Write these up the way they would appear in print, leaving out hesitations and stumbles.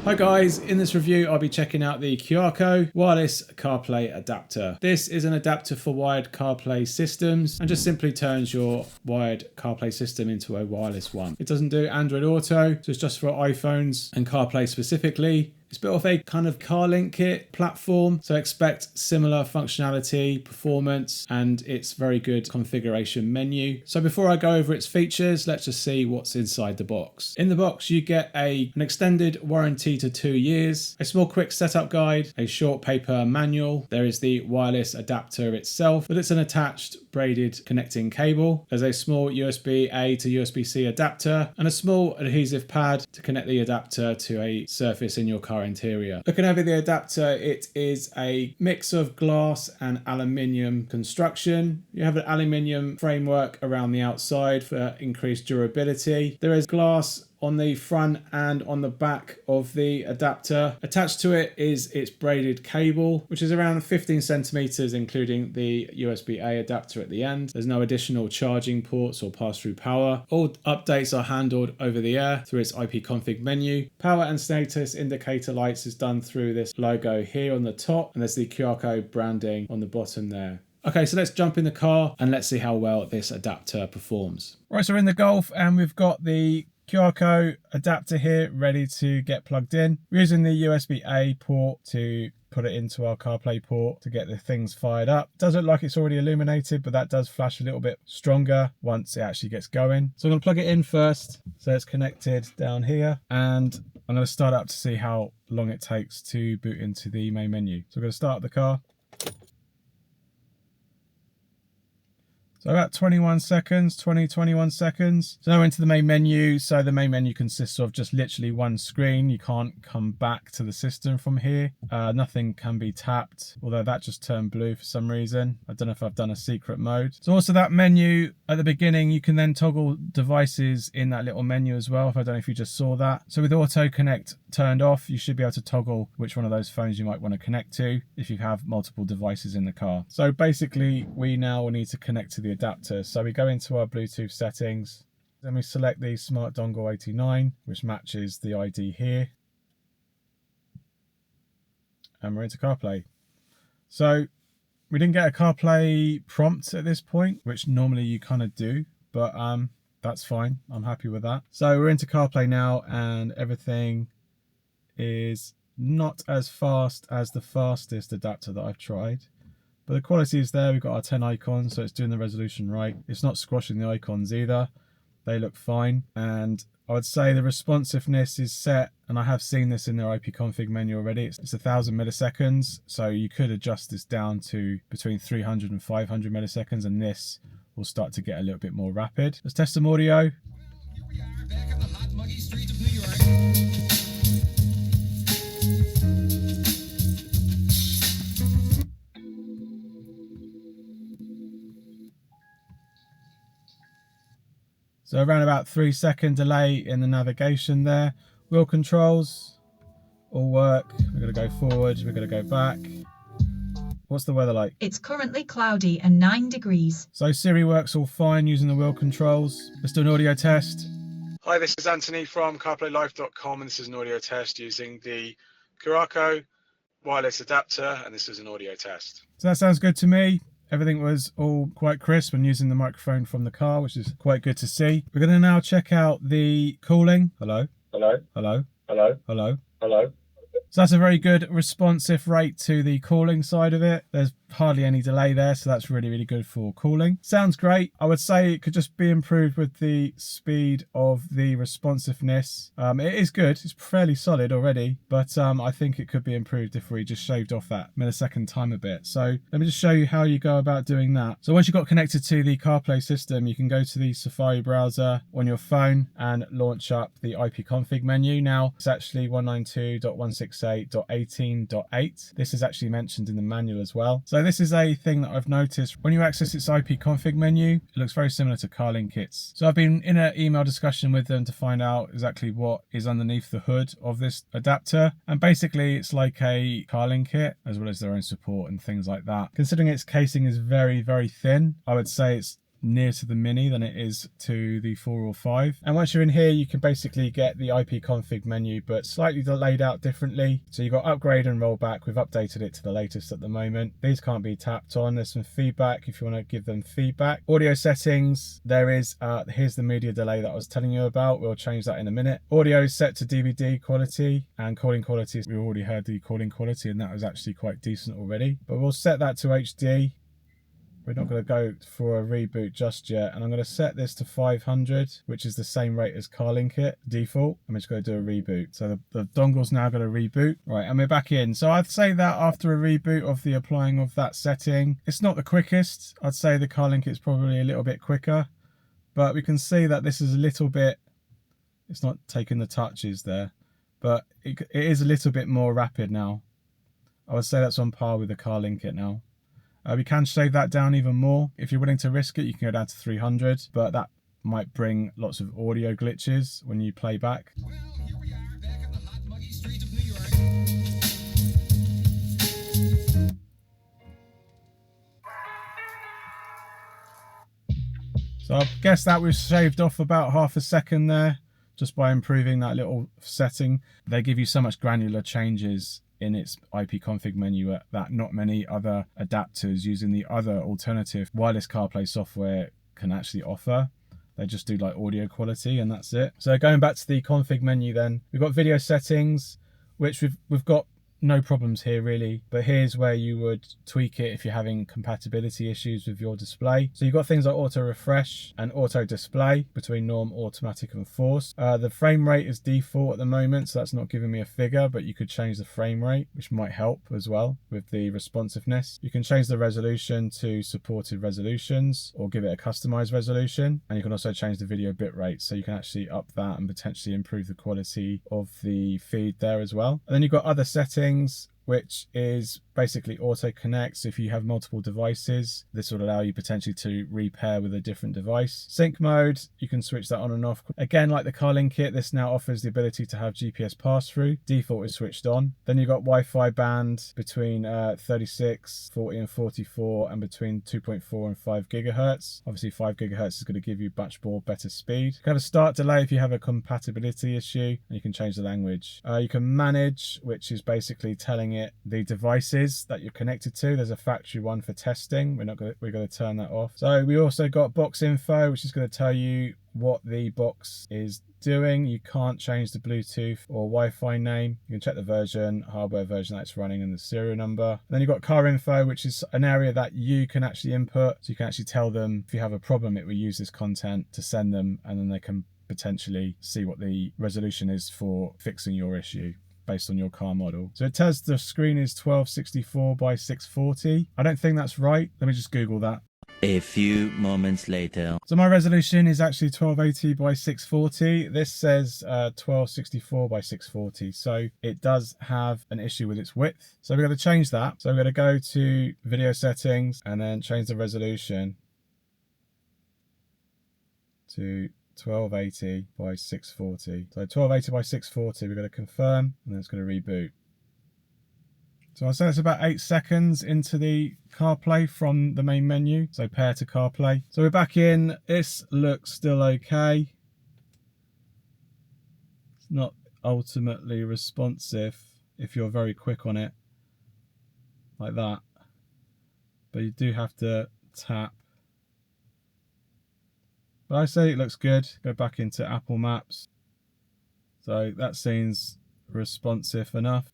Hi guys, in this review I'll be checking out the Cuarko Wireless CarPlay Adapter. This is an adapter for wired CarPlay systems and just simply turns your wired CarPlay system into a wireless one. It doesn't do Android Auto, so it's just for iPhones and CarPlay specifically. It's built off a kind of CarLink kit platform, so expect similar functionality, performance, and its very good configuration menu. So before I go over its features, let's just see what's inside the box. In the box, you get an extended warranty to 2 years, a small quick setup guide, a short paper manual. There is the wireless adapter itself, but it's an attached braided connecting cable. There's a small USB-A to USB-C adapter and a small adhesive pad to connect the adapter to a surface in your car interior. Looking over the adapter, it is a mix of glass and aluminium construction. You have an aluminium framework around the outside for increased durability. There is glass on the front and on the back of the adapter. Attached to it is its braided cable, which is around 15 centimeters, including the USB-A adapter at the end. There's no additional charging ports or pass-through power. All updates are handled over the air through its IP config menu. Power and status indicator lights is done through this logo here on the top, and there's the Cuarko branding on the bottom there. Okay, so let's jump in the car and let's see how well this adapter performs. Right, so we're in the Golf and we've got the Cuarko adapter here ready to get plugged in. We're using the USB-A port to put it into our CarPlay port to get the things fired up. It does look like it's already illuminated, but that does flash a little bit stronger once it actually gets going. So I'm going to plug it in first. So it's connected down here, and I'm going to start up to see how long it takes to boot into the main menu. So we're going to start the car. So about 21 seconds, 21 seconds. So now we're into the main menu. So the main menu consists of just literally one screen. You can't come back to the system from here. Nothing can be tapped, although that just turned blue for some reason. I don't know if I've done a secret mode. So also that menu at the beginning, you can then toggle devices in that little menu as well. I don't know if you just saw that. So with auto connect turned off, you should be able to toggle which one of those phones you might want to connect to if you have multiple devices in the car. So basically we now need to connect to the adapter. So we go into our Bluetooth settings, then we select the Smart Dongle 89, which matches the ID here, and we're into CarPlay. So we didn't get a CarPlay prompt at this point, which normally you kind of do, but that's fine. I'm happy with that. So we're into CarPlay now, and everything is not as fast as the fastest adapter that I've tried. But the quality is there. We've got our 10 icons, so it's doing the resolution right. It's not squashing the icons either. They look fine. And I would say the responsiveness is set, and I have seen this in their IP config menu already. It's 1000 milliseconds, so you could adjust this down to between 300 and 500 milliseconds, and this will start to get a little bit more rapid. Let's test some audio. Here we are, back on the hot, muggy streets of New York. So around about 3-second delay in the navigation there. Wheel controls all work. We're going to go forward, we're going to go back. What's the weather like? It's currently cloudy and 9 degrees. So Siri works all fine using the wheel controls. Let's do an audio test. Hi, this is Anthony from CarPlayLife.com, and this is an audio test using the Cuarko Wireless Adapter, and this is an audio test. So that sounds good to me. Everything was all quite crisp when using the microphone from the car, which is quite good to see. We're going to now check out the cooling. Hello? Hello? Hello? Hello? Hello? Hello? So that's a very good responsive rate to the cooling side of it. There's hardly any delay there, so that's really, really good for cooling. Sounds great. I would say it could just be improved with the speed of the responsiveness. It is good. It's fairly solid already, but I think it could be improved if we just shaved off that millisecond time a bit. So let me just show you how you go about doing that. So once you've got connected to the CarPlay system, you can go to the Safari browser on your phone and launch up the IP config menu. Now it's actually 192.168.18.8. This is actually mentioned in the manual as well. So this is a thing that I've noticed. When you access its IP config menu, it looks very similar to CarLink kits. So I've been in an email discussion with them to find out exactly what is underneath the hood of this adapter. And basically it's like a CarLink kit, as well as their own support and things like that. Considering its casing is very, very thin, I would say it's near to the Mini than it is to the 4 or 5. And once you're in here, you can basically get the IP config menu, but slightly laid out differently. So you've got upgrade and rollback. We've updated it to the latest at the moment. These can't be tapped on. There's some feedback if you want to give them feedback. Audio settings, there is, here's the media delay that I was telling you about. We'll change that in a minute. Audio is set to DVD quality, and calling quality, we already heard the calling quality, and that was actually quite decent already. But we'll set that to HD. We're not going to go for a reboot just yet. And I'm going to set this to 500, which is the same rate as CarLinkit default. I'm just going to do a reboot. So the dongle's now going to reboot. Right, and we're back in. So I'd say that after a reboot of the applying of that setting, it's not the quickest. I'd say the CarLinkit's probably a little bit quicker. But we can see that this is a little bit, it's not taking the touches there. But it is a little bit more rapid now. I would say that's on par with the CarLinkit now. We can shave that down even more. If you're willing to risk it, you can go down to 300, but that might bring lots of audio glitches when you play back. Well, here we are, back on the hot, muggy streets of New York. So I guess that we've shaved off about half a second there, just by improving that little setting. They give you so much granular changes in its IP config menu that not many other adapters using the other alternative wireless CarPlay software can actually offer. They just do like audio quality and that's it. So going back to the config menu then, we've got video settings, which we've got no problems here really, but here's where you would tweak it if you're having compatibility issues with your display. So you've got things like auto refresh and auto display between norm, automatic and force. The frame rate is default at the moment, so that's not giving me a figure, but you could change the frame rate, which might help as well with the responsiveness. You can change the resolution to supported resolutions or give it a customized resolution, and you can also change the video bitrate, so you can actually up that and potentially improve the quality of the feed there as well. And then you've got other settings, which is basically auto connect. So if you have multiple devices, this will allow you potentially to repair with a different device. Sync mode, you can switch that on and off. Again, like the CarLinkit, this now offers the ability to have GPS pass-through. Default is switched on. Then you've got Wi-Fi band between 36, 40 and 44 and between 2.4 and 5 gigahertz. Obviously 5 gigahertz is going to give you much more better speed. You can have a start delay if you have a compatibility issue, and you can change the language. You can manage, which is basically telling it the devices that you're connected to. There's a factory one for testing. We're going to turn that off. So we also got box info, which is going to tell you what the box is doing. You can't change the Bluetooth or Wi-Fi name. You can check the version, hardware version that it's running, and the serial number. And then you've got car info, which is an area that you can actually input. So you can actually tell them if you have a problem, it will use this content to send them, and then they can potentially see what the resolution is for fixing your issue based on your car model. So it tells the screen is 1264 by 640. I don't think that's right. Let me just Google that. A few moments later. So my resolution is actually 1280 by 640. This says 1264 by 640. So it does have an issue with its width. So we're going to change that. So we're going to go to video settings and then change the resolution to 1280 by 640. So 1280 by 640, we're going to confirm, and then it's going to reboot. So I'll say it's about 8 seconds into the CarPlay from the main menu. So pair to CarPlay. So we're back in. This looks still okay. It's not ultimately responsive if you're very quick on it, like that. But you do have to tap. But I say it looks good. Go back into Apple Maps. So that seems responsive enough.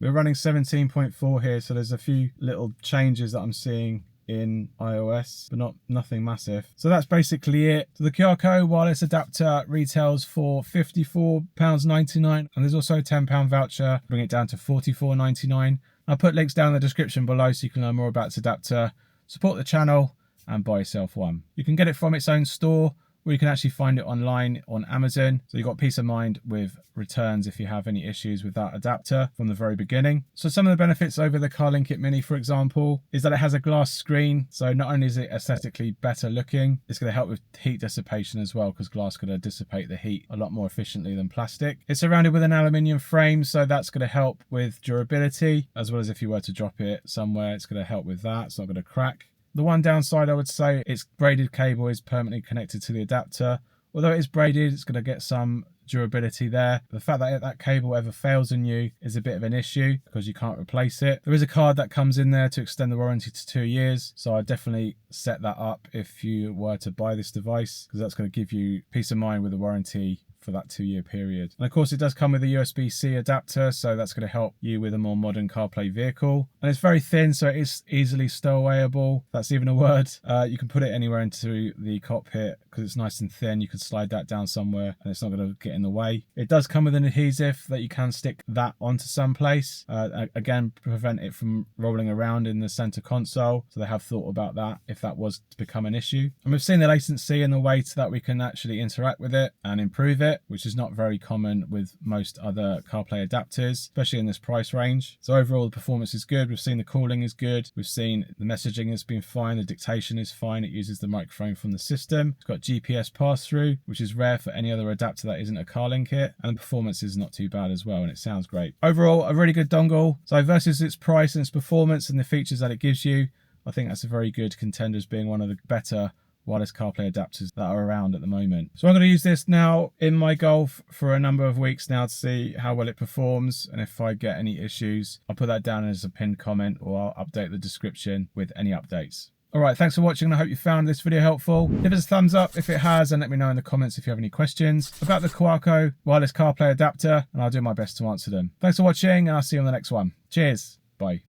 We're running 17.4 here, so there's a few little changes that I'm seeing in iOS, but nothing massive. So that's basically it. So the Cuarko Wireless Adapter retails for £54.99, and there's also a £10 voucher, bring it down to £44.99. I'll put links down in the description below so you can learn more about this adapter, support the channel, and buy yourself one. You can get it from its own store, or you can actually find it online on Amazon. So you've got peace of mind with returns if you have any issues with that adapter from the very beginning. So some of the benefits over the CarLinkit Mini, for example, is that it has a glass screen. So not only is it aesthetically better looking, it's going to help with heat dissipation as well, because glass is going to dissipate the heat a lot more efficiently than plastic. It's surrounded with an aluminium frame, so that's going to help with durability, as well as if you were to drop it somewhere, it's going to help with that. It's not going to crack. The one downside I would say, its braided cable is permanently connected to the adapter. Although it is braided, it's going to get some durability there. The fact that that cable ever fails on you is a bit of an issue because you can't replace it. There is a card that comes in there to extend the warranty to 2 years, so I'd definitely set that up if you were to buy this device, because that's going to give you peace of mind with the warranty for that 2-year period. And of course it does come with a USB-C adapter, so that's going to help you with a more modern CarPlay vehicle. And it's very thin, so it is easily stowawayable. That's even a word. You can put it anywhere into the cockpit because it's nice and thin. You can slide that down somewhere and it's not going to get in the way. It does come with an adhesive that you can stick that onto someplace. Again, prevent it from rolling around in the center console. So they have thought about that if that was to become an issue. And we've seen the latency and the way that we can actually interact with it and improve it, which is not very common with most other CarPlay adapters, especially in this price range. So overall, the performance is good. We've seen the cooling is good. We've seen the messaging has been fine. The dictation is fine. It uses the microphone from the system. It's got GPS pass-through, which is rare for any other adapter that isn't a CarLink kit. And the performance is not too bad as well, and it sounds great. Overall, a really good dongle. So versus its price and its performance and the features that it gives you, I think that's a very good contender as being one of the better wireless CarPlay adapters that are around at the moment. So I'm going to use this now in my Golf for a number of weeks now to see how well it performs, and if I get any issues, I'll put that down as a pinned comment, or I'll update the description with any updates. Alright, thanks for watching, and I hope you found this video helpful. Give us a thumbs up if it has, and let me know in the comments if you have any questions about the Cuarko Wireless CarPlay Adapter, and I'll do my best to answer them. Thanks for watching, and I'll see you on the next one. Cheers. Bye.